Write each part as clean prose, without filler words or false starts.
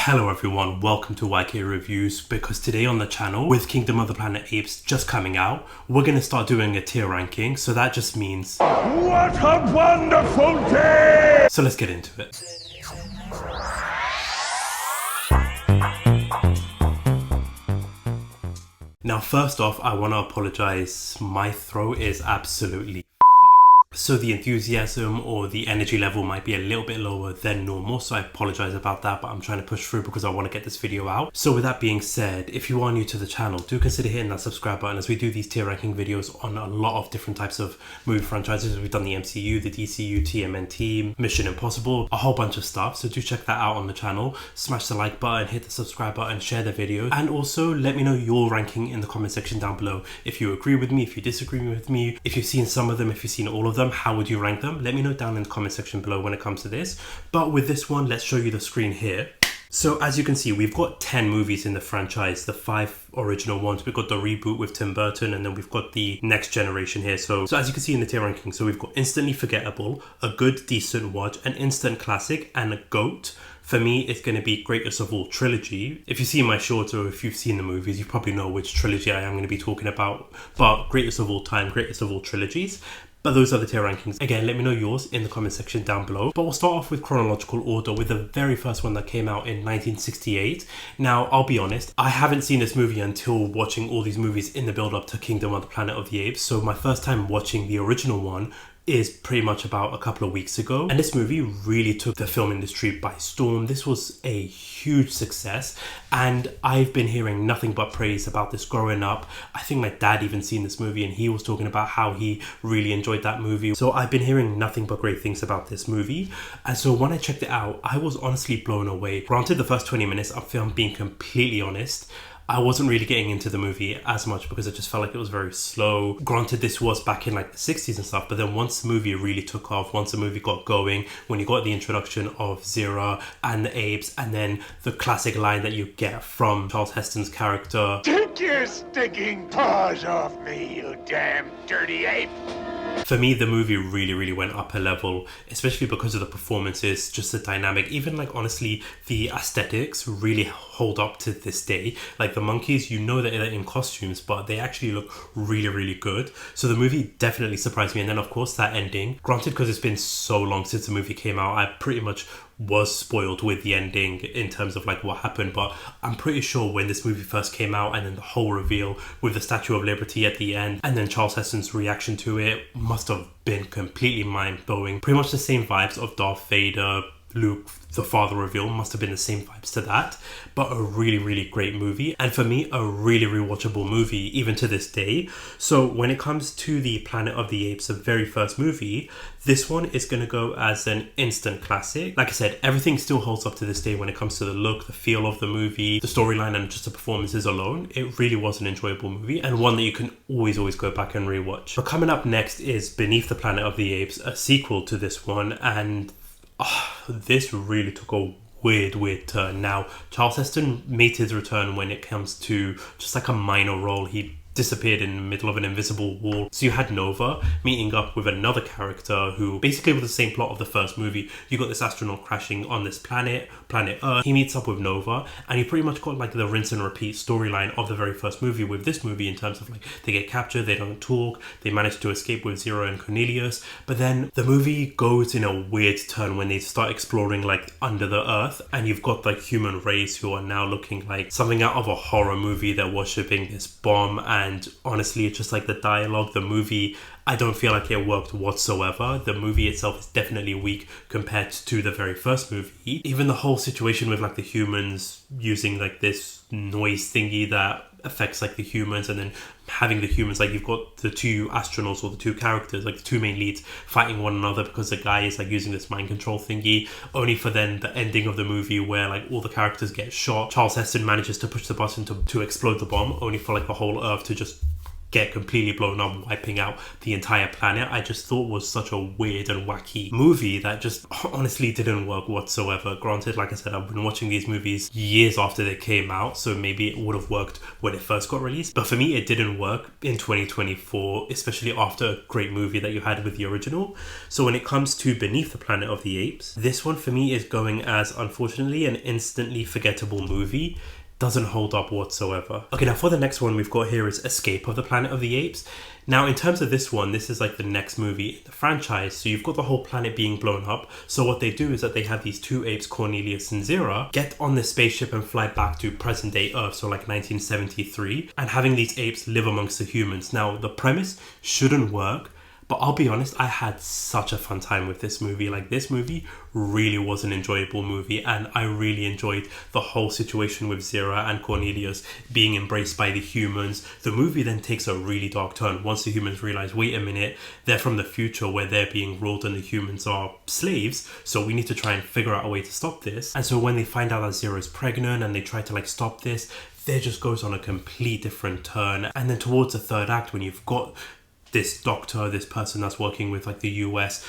Hello everyone, welcome to YK Reviews, because today on the channel, with Kingdom of the Planet Apes just coming out, we're going to start doing a tier ranking, so that just means... What a wonderful day! So let's get into it. Now first off, I want to apologize, my throat is absolutely so the enthusiasm or the energy level might be a little bit lower than normal, so I apologize about that, but I'm trying to push through because I want to get this video out. So with that being said, if you are new to the channel, do consider hitting that subscribe button as we do these tier ranking videos on a lot of different types of movie franchises. We've done the MCU, the DCU, TMNT, Mission Impossible, a whole bunch of stuff, so do check that out on the channel. Smash the like button, hit the subscribe button, share the video, and also let me know your ranking in the comment section down below. If you agree with me, if you disagree with me, if you've seen some of them, if you've seen all of them, how would you rank them? Let me know down in the comment section below when it comes to this. But with this one, let's show you the screen here. So as you can see, we've got 10 movies in the franchise, the 5 original ones. We've got the reboot with Tim Burton, and then we've got the next generation here. So as you can see in the tier ranking, so we've got instantly forgettable, a good decent watch, an instant classic, and a GOAT. For me, it's going to be Greatest of All Trilogy. If you see my shorts or if you've seen the movies, you probably know which trilogy I am going to be talking about. But Greatest of All Time, Greatest of All Trilogies. But those are the tier rankings. Again, let me know yours in the comment section down below. But we'll start off with chronological order with the very first one that came out in 1968. Now, I'll be honest, I haven't seen this movie until watching all these movies in the build-up to Kingdom of the Planet of the Apes. So my first time watching the original one is pretty much about a couple of weeks ago, and this movie really took the film industry by storm. This was a huge success, and I've been hearing nothing but praise about this growing up. I think my dad even seen this movie and he was talking about how he really enjoyed that movie. So I've been hearing nothing but great things about this movie, and so when I checked it out, I was honestly blown away. Granted, the first 20 minutes, if I'm being completely honest, I wasn't really getting into the movie as much because I just felt like it was very slow. Granted, this was back in like the 60s and stuff, but then once the movie really took off, once the movie got going, when you got the introduction of Zira and the apes, and then the classic line that you get from Charles Heston's character, "Take your stinking paws off me, you damn dirty ape." For me, the movie really went up a level, especially because of the performances, just the dynamic, even like honestly, the aesthetics really hold up to this day. Like the monkeys, you know that they're in costumes, but they actually look really good. So the movie definitely surprised me. And then of course that ending, granted because it's been so long since the movie came out, I pretty much was spoiled with the ending in terms of like what happened, but I'm pretty sure when this movie first came out and then the whole reveal with the Statue of Liberty at the end and then Charles Heston's reaction to it must have been completely mind-blowing. Pretty much the same vibes of Darth Vader, Luke, the father reveal, must have been the same vibes to that, but a really great movie, and for me a really rewatchable movie even to this day. So when it comes to the Planet of the Apes, the very first movie, this one is going to go as an instant classic. Like I said, everything still holds up to this day when it comes to the look, the feel of the movie, the storyline, and just the performances alone. It really was an enjoyable movie and one that you can always go back and rewatch. But coming up next is Beneath the Planet of the Apes, a sequel to this one, and this really took a weird turn. Now, Charles Heston made his return when it comes to just like a minor role. He disappeared in the middle of an invisible wall. So you had Nova meeting up with another character who basically was the same plot of the first movie. You got this astronaut crashing on this planet Earth. He meets up with Nova, and you pretty much got like the rinse and repeat storyline of the very first movie with this movie in terms of like they get captured, they don't talk, they manage to escape with Zero and Cornelius. But then the movie goes in a weird turn when they start exploring like under the earth, and you've got like human race who are now looking like something out of a horror movie. They're worshipping this bomb, and honestly, it's just like the dialogue, the movie, I don't feel like it worked whatsoever. The movie itself is definitely weak compared to the very first movie. Even the whole situation with like the humans using like this noise thingy that affects like the humans, and then having the humans, like you've got the two astronauts or the two characters, like the two main leads fighting one another because the guy is like using this mind control thingy, only for then the ending of the movie where like all the characters get shot. Charles Heston manages to push the button to explode the bomb, only for like the whole earth to just get completely blown up, wiping out the entire planet, I just thought was such a weird and wacky movie that just honestly didn't work whatsoever. Granted, like I said, I've been watching these movies years after they came out, so maybe it would have worked when it first got released, but for me it didn't work in 2024, especially after a great movie that you had with the original. So when it comes to Beneath the Planet of the Apes, this one for me is going as, unfortunately, an instantly forgettable movie. Doesn't hold up whatsoever. Okay, now for the next one we've got here is Escape of the Planet of the Apes. Now in terms of this one, this is like the next movie in the franchise, so you've got the whole planet being blown up. So what they do is that they have these two apes, Cornelius and Zira, get on this spaceship and fly back to present day Earth, so like 1973, and having these apes live amongst the humans. Now the premise shouldn't work, but I'll be honest, I had such a fun time with this movie. Like, this movie really was an enjoyable movie, and I really enjoyed the whole situation with Zira and Cornelius being embraced by the humans. The movie then takes a really dark turn once the humans realize, wait a minute, they're from the future where they're being ruled and the humans are slaves, so we need to try and figure out a way to stop this. And so when they find out that Zira is pregnant and they try to like stop this, there just goes on a complete different turn. And then towards the third act, when you've got this doctor, this person that's working with like the US,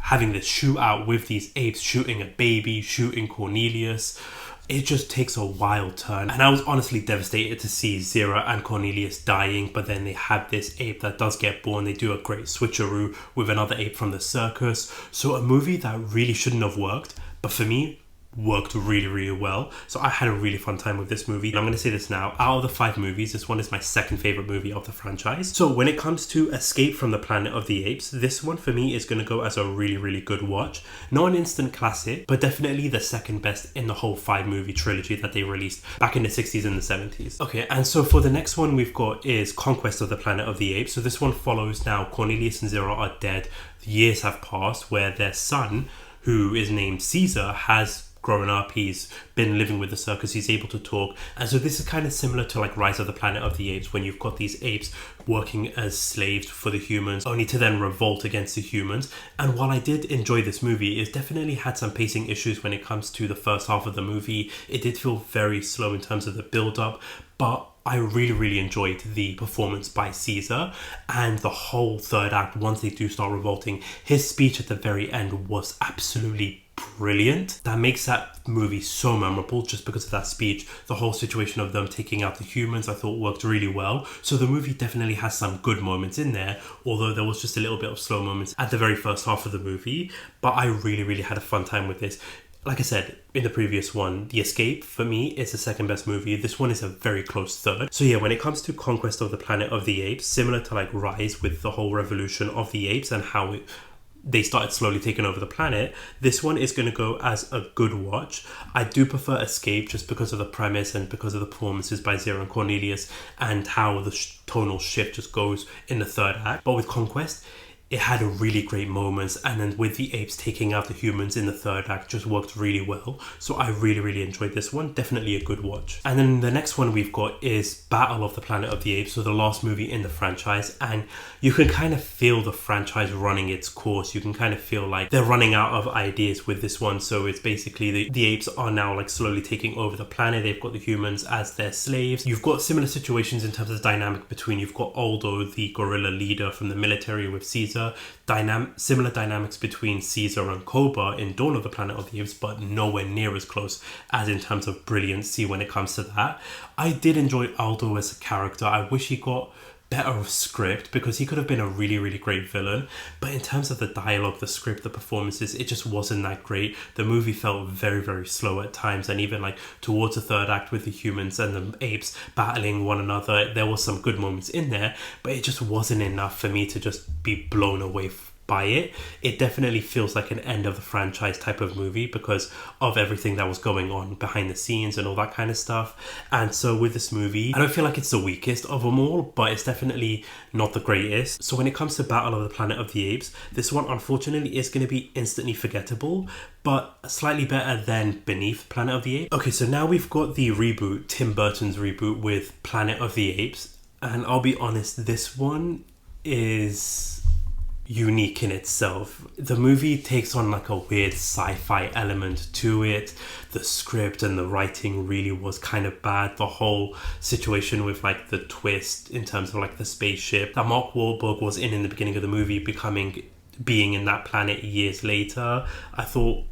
having this shootout with these apes, shooting a baby, shooting Cornelius, it just takes a wild turn. And I was honestly devastated to see Zira and Cornelius dying, but then they have this ape that does get born. They do a great switcheroo with another ape from the circus. So a movie that really shouldn't have worked, but for me, worked really, really well. So I had a really fun time with this movie. And I'm going to say this now, out of the 5 movies, this one is my second favorite movie of the franchise. So when it comes to Escape from the Planet of the Apes, this one for me is going to go as a really, really good watch. Not an instant classic, but definitely the second best in the whole 5 movie trilogy that they released back in the 60s and the 70s. Okay, and so for the next one we've got is Conquest of the Planet of the Apes. So this one follows now Cornelius and Zira are dead. Years have passed where their son, who is named Caesar, has grown up, he's been living with the circus, he's able to talk. And so this is kind of similar to like Rise of the Planet of the Apes, when you've got these apes working as slaves for the humans, only to then revolt against the humans. And while I did enjoy this movie, it definitely had some pacing issues when it comes to the first half of the movie. It did feel very slow in terms of the build-up, but I really, really enjoyed the performance by Caesar, and the whole third act, once they do start revolting, his speech at the very end was absolutely brilliant. That makes that movie so memorable just because of that speech. The whole situation of them taking out the humans I thought worked really well. So the movie definitely has some good moments in there, although there was just a little bit of slow moments at the very first half of the movie. But I really, really had a fun time with this. Like I said in the previous one, The Escape for me is the second best movie. This one is a very close third. So yeah, when it comes to Conquest of the Planet of the Apes, similar to like Rise with the whole revolution of the apes and how they started slowly taking over the planet, this one is going to go as a good watch. I do prefer Escape just because of the premise and because of the performances by Zira and Cornelius and how the tonal shift just goes in the third act. But with Conquest, it had really great moments, and then with the apes taking out the humans in the third act just worked really well. So I really, really enjoyed this one. Definitely a good watch. And then the next one we've got is Battle of the Planet of the Apes, so the last movie in the franchise, and you can kind of feel the franchise running its course. You can kind of feel like they're running out of ideas with this one. So it's basically the apes are now like slowly taking over the planet. They've got the humans as their slaves. You've got similar situations in terms of the dynamic between, you've got Aldo, the gorilla leader from the military, with Caesar. Similar dynamics between Caesar and Koba in Dawn of the Planet of the Apes, but nowhere near as close as in terms of brilliancy when it comes to that. I did enjoy Aldo as a character. I wish he got better script because he could have been a really, really great villain. But in terms of the dialogue, the script, the performances, it just wasn't that great. The movie felt very, very slow at times, and even like towards the third act with the humans and the apes battling one another, there was some good moments in there, but it just wasn't enough for me to just be blown away by it. It definitely feels like an end of the franchise type of movie because of everything that was going on behind the scenes and all that kind of stuff. And so with this movie, I don't feel like it's the weakest of them all, but it's definitely not the greatest. So when it comes to Battle of the Planet of the Apes, this one unfortunately is going to be instantly forgettable, but slightly better than Beneath Planet of the Apes. Okay, so now we've got the reboot, Tim Burton's reboot with Planet of the Apes, and I'll be honest, this one is unique in itself. The movie takes on like a weird sci-fi element to it. The script and the writing really was kind of bad. The whole situation with like the twist in terms of like the spaceship that Mark Wahlberg was in the beginning of the movie being in that planet years later, I thought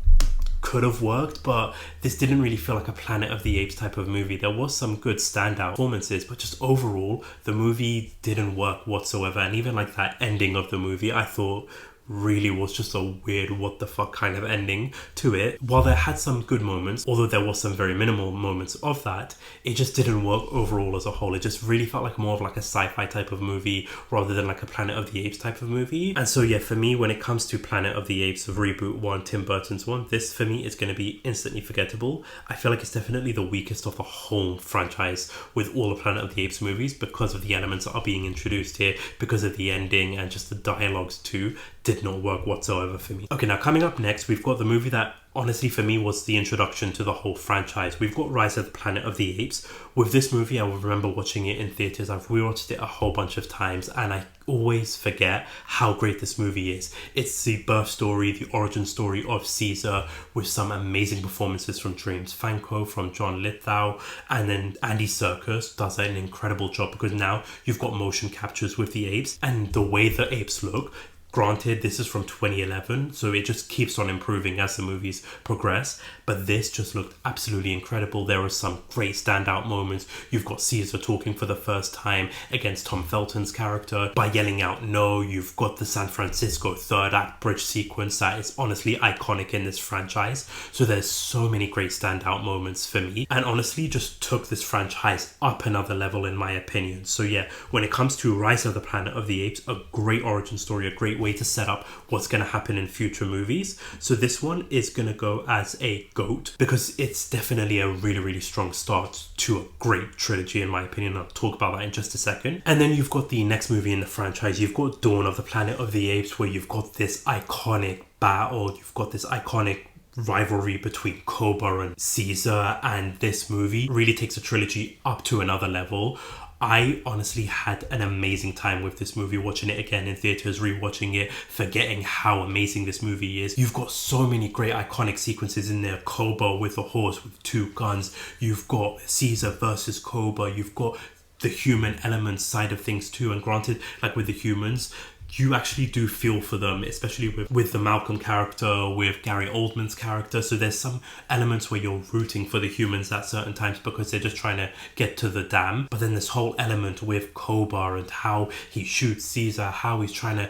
could have worked, but this didn't really feel like a Planet of the Apes type of movie. There was some good standout performances, but just overall the movie didn't work whatsoever. And even like that ending of the movie, I thought really was just a weird what the fuck kind of ending to it. While there had some good moments, although there was some very minimal moments of that, it just didn't work overall as a whole. It just really felt like more of like a sci-fi type of movie rather than like a Planet of the Apes type of movie. And so yeah, for me, when it comes to Planet of the Apes Reboot 1, Tim Burton's one, this for me is going to be instantly forgettable. I feel like it's definitely the weakest of the whole franchise with all the Planet of the Apes movies because of the elements that are being introduced here, because of the ending and just the dialogues too did not work whatsoever for me. Okay, now coming up next, we've got the movie that honestly for me was the introduction to the whole franchise. We've got Rise of the Planet of the Apes. With this movie, I will remember watching it in theaters. I've rewatched it a whole bunch of times and I always forget how great this movie is. It's the birth story, the origin story of Caesar, with some amazing performances from James Franco, from John Lithgow, and then Andy Serkis does an incredible job because now you've got motion captures with the apes and the way the apes look. Granted, this is from 2011, so it just keeps on improving as the movies progress, but this just looked absolutely incredible. There were some great standout moments. You've got Caesar talking for the first time against Tom Felton's character by yelling out no. You've got the San Francisco third act bridge sequence that is honestly iconic in this franchise. So there's so many great standout moments for me, and honestly just took this franchise up another level in my opinion. So yeah, when it comes to Rise of the Planet of the Apes, a great origin story, a great way to set up what's going to happen in future movies. So this one is going to go as a GOAT because it's definitely a really, really strong start to a great trilogy in my opinion. I'll talk about that in just a second. And then you've got the next movie in the franchise. You've got Dawn of the Planet of the Apes, where you've got this iconic battle. You've got this iconic rivalry between Cobra and Caesar, and this movie really takes a trilogy up to another level. I honestly had an amazing time with this movie, watching it again in theaters, rewatching it, forgetting how amazing this movie is. You've got so many great iconic sequences in there. Cobra with a horse with two guns. You've got Caesar versus Cobra. You've got the human element side of things too. And granted, like with the humans, you actually do feel for them, especially with the Malcolm character, with Gary Oldman's character. So there's some elements where you're rooting for the humans at certain times because they're just trying to get to the dam. But then this whole element with Cobra and how he shoots Caesar, how he's trying to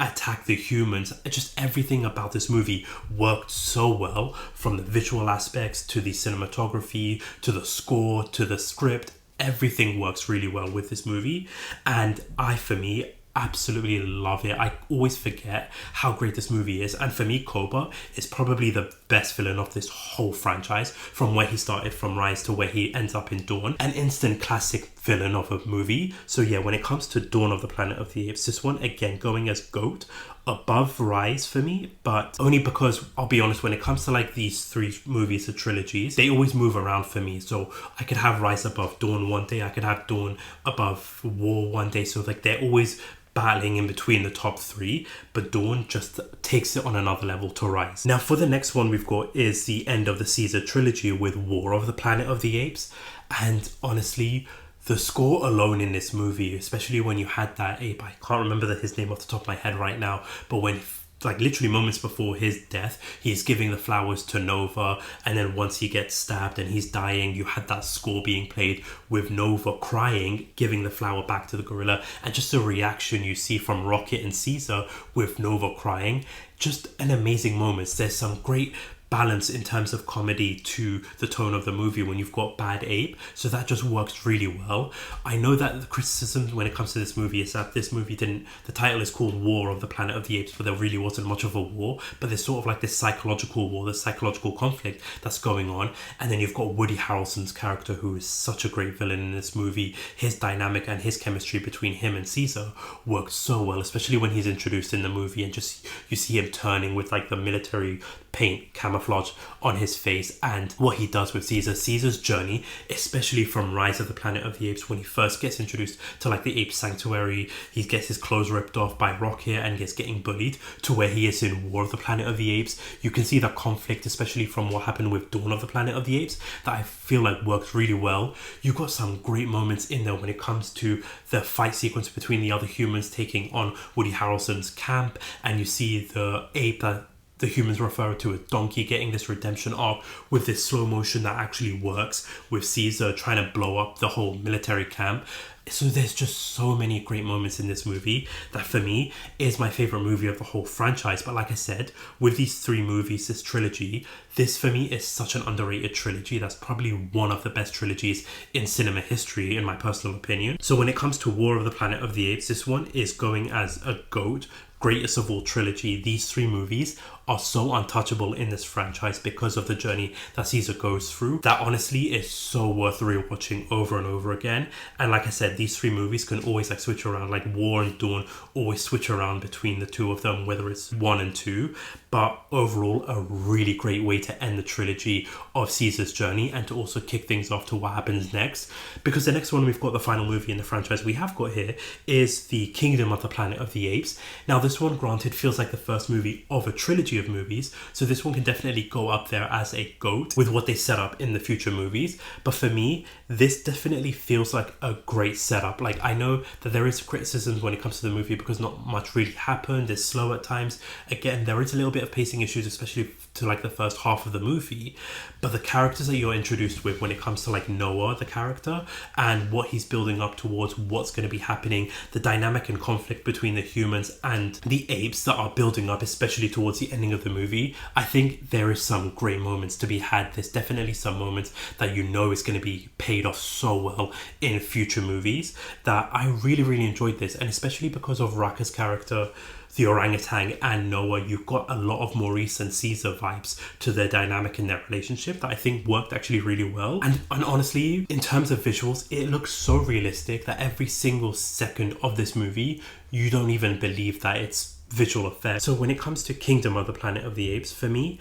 attack the humans, just everything about this movie worked so well, from the visual aspects to the cinematography to the score to the script. Everything works really well with this movie, and for me, absolutely love it. I always forget how great this movie is, and for me, Cobra is probably the best villain of this whole franchise, from where he started from Rise to where he ends up in Dawn. An instant classic villain of a movie. So yeah, when it comes to Dawn of the Planet of the Apes, this one again going as GOAT, above Rise for me, but only because I'll be honest, when it comes to like these three movies, the trilogies, they always move around for me. So I could have Rise above Dawn one day, I could have Dawn above War one day, so like they're always battling in between the top three, but Dawn just takes it on another level to Rise. Now for the next one we've got is the end of the Caesar trilogy with War of the Planet of the Apes, and honestly, the score alone in this movie, especially when you had that ape, I can't remember his name off the top of my head right now, but when like literally moments before his death, he's giving the flowers to Nova, and then once he gets stabbed and he's dying, you had that score being played with Nova crying, giving the flower back to the gorilla, and just the reaction you see from Rocket and Caesar with Nova crying. Just an amazing moment. There's some great balance in terms of comedy to the tone of the movie when you've got Bad Ape, so that just works really well. I know that the criticism when it comes to this movie is that this movie the title is called War of the Planet of the Apes, but there really wasn't much of a war, but there's sort of like this psychological war, this psychological conflict that's going on. And then you've got Woody Harrelson's character, who is such a great villain in this movie. His dynamic and his chemistry between him and Caesar works so well, especially when he's introduced in the movie and just you see him turning with like the military paint camouflage camouflage on his face and what he does with Caesar. Caesar's journey, especially from Rise of the Planet of the Apes, when he first gets introduced to like the ape sanctuary, he gets his clothes ripped off by Rocket and gets getting bullied, to where he is in War of the Planet of the Apes. You can see that conflict, especially from what happened with Dawn of the Planet of the Apes, that I feel like works really well. You've got some great moments in there when it comes to the fight sequence between the other humans taking on Woody Harrelson's camp, and you see the ape that the humans refer to as Donkey getting this redemption arc with this slow motion that actually works, with Caesar trying to blow up the whole military camp. So there's just so many great moments in this movie that for me is my favorite movie of the whole franchise. But like I said, with these 3 movies, this trilogy, this for me is such an underrated trilogy. That's probably one of the best trilogies in cinema history, in my personal opinion. So when it comes to War of the Planet of the Apes, this one is going as a GOAT, greatest of all trilogy. These 3 movies are so untouchable in this franchise because of the journey that Caesar goes through, that honestly is so worth rewatching over and over again. And like I said, these 3 movies can always like switch around, like War and Dawn always switch around between the 2 of them, whether it's 1 and 2. But overall, a really great way to end the trilogy of Caesar's journey and to also kick things off to what happens next. Because the next one we've got, the final movie in the franchise we have got here, is the Kingdom of the Planet of the Apes. Now this one, granted, feels like the first movie of a trilogy of movies, so this one can definitely go up there as a GOAT with what they set up in the future movies. But for me, this definitely feels like a great setup. Like, I know that there is criticisms when it comes to the movie because not much really happened, it's slow at times. Again, there is a little bit of pacing issues, especially to like the first half of the movie, but the characters that you're introduced with when it comes to like Noah, the character, and what he's building up towards, what's going to be happening, the dynamic and conflict between the humans and the apes that are building up, especially towards the ending of the movie, I think there is some great moments to be had. There's definitely some moments that you know is going to be paid off so well in future movies, that I really enjoyed this. And especially because of Raka's character, the orangutan, and Noah, you've got a lot of Maurice and Caesar vibes to their dynamic in their relationship that I think worked actually really well. And honestly, in terms of visuals, it looks so realistic that every single second of this movie, you don't even believe that it's visual effects. So when it comes to Kingdom of the Planet of the Apes, for me,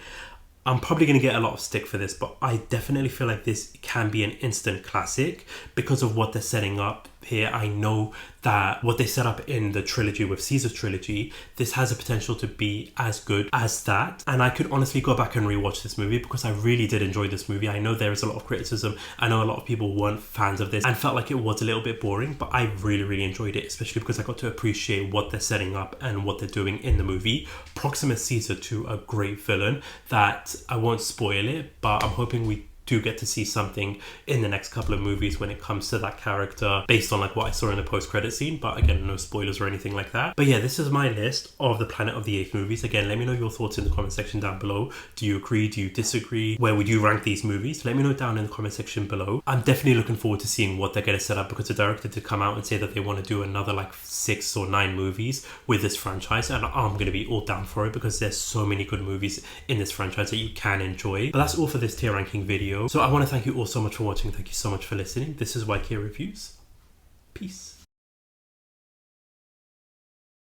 I'm probably going to get a lot of stick for this, but I definitely feel like this can be an instant classic because of what they're setting up here. I know that what they set up in the trilogy with Caesar's trilogy, this has a potential to be as good as that. And I could honestly go back and rewatch this movie because I really did enjoy this movie. I know there is a lot of criticism. I know a lot of people weren't fans of this and felt like it was a little bit boring, but I really enjoyed it, especially because I got to appreciate what they're setting up and what they're doing in the movie. Proxima Caesar, to a great villain that I won't spoil it, but I'm hoping we do get to see something in the next couple of movies when it comes to that character based on like what I saw in the post-credit scene. But again, no spoilers or anything like that. But yeah, this is my list of the Planet of the Apes movies. Again, let me know your thoughts in the comment section down below. Do you agree? Do you disagree? Where would you rank these movies? Let me know down in the comment section below. I'm definitely looking forward to seeing what they're going to set up, because the director did come out and say that they want to do another like 6 or 9 movies with this franchise, and I'm going to be all down for it because there's so many good movies in this franchise that you can enjoy. But that's all for this tier ranking video. So I want to thank you all so much for watching. Thank you so much for listening. This is whilw Reviews. Peace.